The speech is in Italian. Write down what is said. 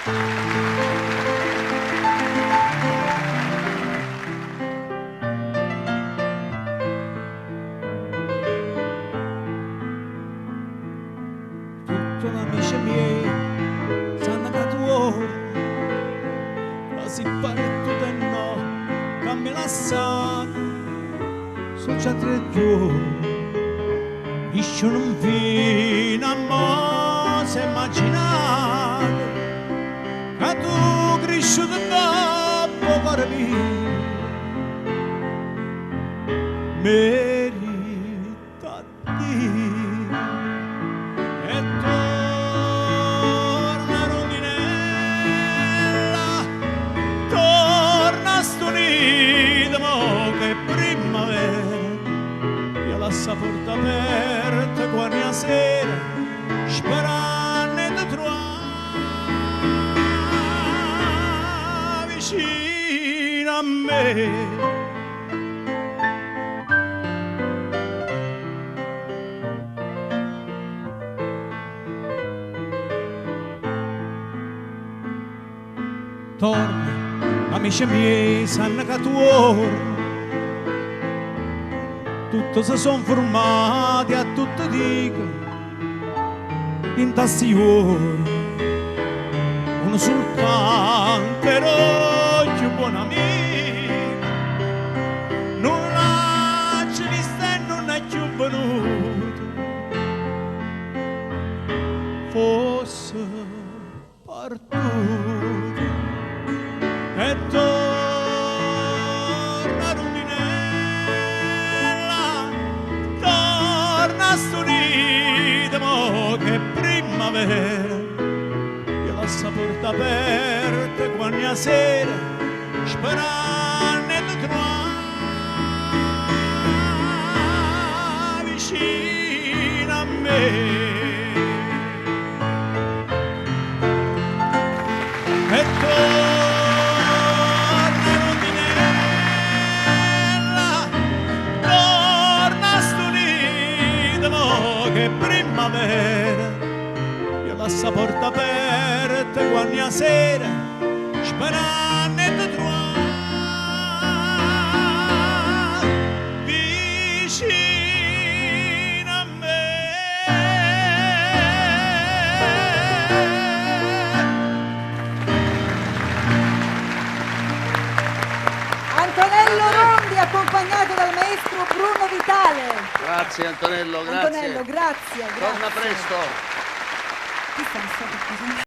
Tutti amici miei sanno che tu quasi pare tutto e no che mi lasciato sono già 3 giorni io non fino a mo' se immaginare che tu cresciuto dopo cuore mio merita Dio e torna rondinella torna a sto nido mo che primavera io lascio la porta aperta quando la sera sperando di trovare vicino a me. Torna, amici miei, sanno che tu ora tutti si sono formati a tutti dico in tassi ora uno soltanto però più buon amico non l'ha visto e non è più venuto fosse partito e torna rondinella torna sto nido mo che primavera io lascio la porta aperta quando la sera sperando di trovare vicino a me. E torna rondinella torna a sto nido mo che primavera io lascio la porta aperta quando la sera sperando di trovare vicino a me. Antonello Rondi accompagnato dal maestro Bruno Vitale. Grazie Antonello, grazie. Antonello, grazie. Torna presto. Chi sta